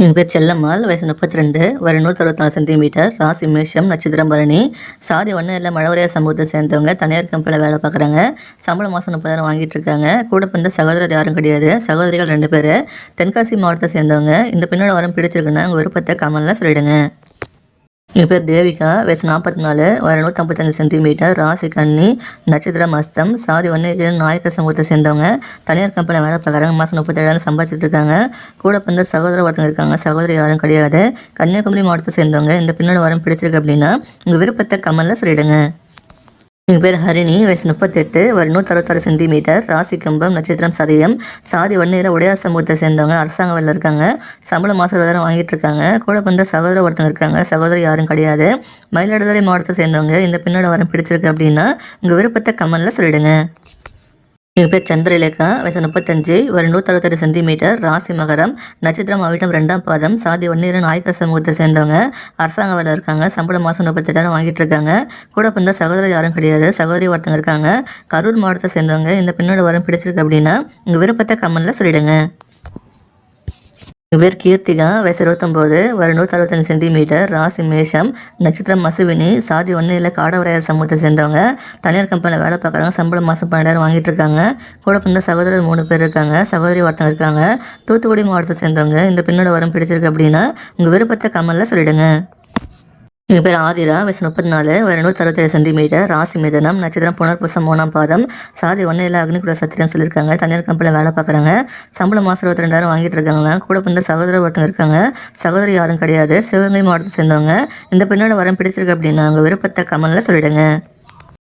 என் பேர் செல்லம்மாள். வயசு 32. வயது 164 சென்டிமீட்டர். ராசி மேஷம். நட்சத்திரம் பரணி. சாதி ஒன்றும் இல்லை, மழவரையார் சமூகத்தை சேர்ந்தவங்க. தனியார் கம்பெனியில் வேலை பார்க்குறாங்க. சம்பளம் மாதம் 30,000 வாங்கிட்டு இருக்காங்க. கூட பிறந்த சகோதரர் யாரும் கிடையாது. சகோதரிகள் 2 பேர். தென்காசி மாவட்டத்தை சேர்ந்தவங்க. இந்த பெண்ணோட வரம் பிடிச்சிருக்குன்னா உங்கள் விருப்பத்தை கமெண்ட்ல சொல்லிடுங்க. என் பேர் தேவிகா. வயசு 44. வயது 155 சென்டிமீட்டர். ராசி கன்னி. நட்சத்திரம் அஸ்தம். சாதி ஒன்று நாயக்கர் சமூகத்தை சேர்ந்தவங்க. தனியார் கம்பெனியில் வேலை பார்க்குறாங்க. மாதம் 37,000 சம்பாதிச்சிட்டு இருக்காங்க. கூட பிறந்த சகோதர ஒருத்தங்க இருக்காங்க. சகோதரி யாரும் கிடையாது. கன்னியாகுமரி மாவட்டத்தை சேர்ந்தவங்க. இந்த பெண்ணோட வரம் பிடிச்சிருக்கு அப்படின்னா உங்கள் விருப்பத்தை கமெண்ட்ல சொல்லிடுங்க. எங்கள் பேர் ஹரிணி. வயசு 38. வயது 166 சென்டிமீட்டர். ராசி கும்பம். நட்சத்திரம் சதயம். சாதி ஒன்றில் உடையார் சமூகத்தை சேர்ந்தவங்க. அரசாங்க வேலையில் இருக்காங்க. சம்பளம் மாதம் 20,000 வாங்கிட்டு இருக்காங்க. கூட பிறந்த சகோதர ஒருத்தங்க இருக்காங்க. சகோதரி யாரும் கிடையாது. மயிலாடுதுறை மாவட்டத்தை சேர்ந்தவங்க. இந்த பெண்ணோட வரம் பிடிச்சிருக்கு அப்படின்னா உங்கள் விருப்பத்தை கமெண்ட்ல சொல்லிடுங்க. எங்கள் பேர் சந்திரலேகா. வயசு 35. வயது 168 சென்டிமீட்டர். ராசி மகரம். நட்சத்திரம் அவிட்டம் 2ஆம் பாதம். சாதி ஒன்னிரு நாயக்கர் சமூகத்தை சேர்ந்தவங்க. அரசாங்க வேலை இருக்காங்க. சம்பளம் மாதம் 38,000 வாங்கிட்டு இருக்காங்க. கூட பிறந்த சகோதரர் யாரும் கிடையாது. சகோதரி ஒருத்தங்க இருக்காங்க. கரூர் மாவட்டத்தை சேர்ந்தவங்க. இந்த பெண்ணோட வரம் பிடிச்சிருக்கு அப்படின்னா உங்கள் விருப்பத்தை கமெண்ட்ல சொல்லிடுங்க. என் பேர் கீர்த்திகா. வயசு 29. வயது 165 சென்டிமீட்டர். ராசி மேஷம். நட்சத்திரம் அசுவினி. சாதி ஒன்றில் காடவரையர் சமூகத்தை சேர்ந்தவங்க. தனியார் கம்பெனியில் வேலை பார்க்குறாங்க. சம்பளம் மாதம் 12,000 வாங்கிட்டு இருக்காங்க. கூட பிறந்த சகோதரர் 3 பேர் இருக்காங்க. சகோதரி ஒருத்தங்க இருக்காங்க. தூத்துக்குடி மாவட்டத்தை சேர்ந்தவங்க. இந்த பெண்ணோட வரம் பிடிச்சிருக்கு அப்படின்னா உங்கள் விருப்பத்தை கமெண்ட்ல சொல்லிடுங்க. எங்கள் பேர் ஆதிரா. வயசு 34. வயது 167 சென்டிமீட்டர். ராசி மிதனம். நட்சத்திரம் புனர்பூசம் 3ஆம் பாதம். சாதி ஒன்றில் அக்னிகுல சத்திரம் சொல்லியிருக்காங்க. தனியார் கம்பெனியில் வேலை பார்க்குறாங்க. சம்பளம் மாதம் 22,000 வாங்கிட்டு இருக்காங்க. கூட பிறந்த சகோதரர் ஒருத்தங்க இருக்காங்க. சகோதரி யாரும் கிடையாது. சிவகங்கை மாவட்டத்தை சேர்ந்தவங்க. இந்த பெண்ணோட வரம் பிடிச்சிருக்கு அப்படின்னா உங்கள் விருப்பத்தை கமெண்ட்ல சொல்லிடுங்க.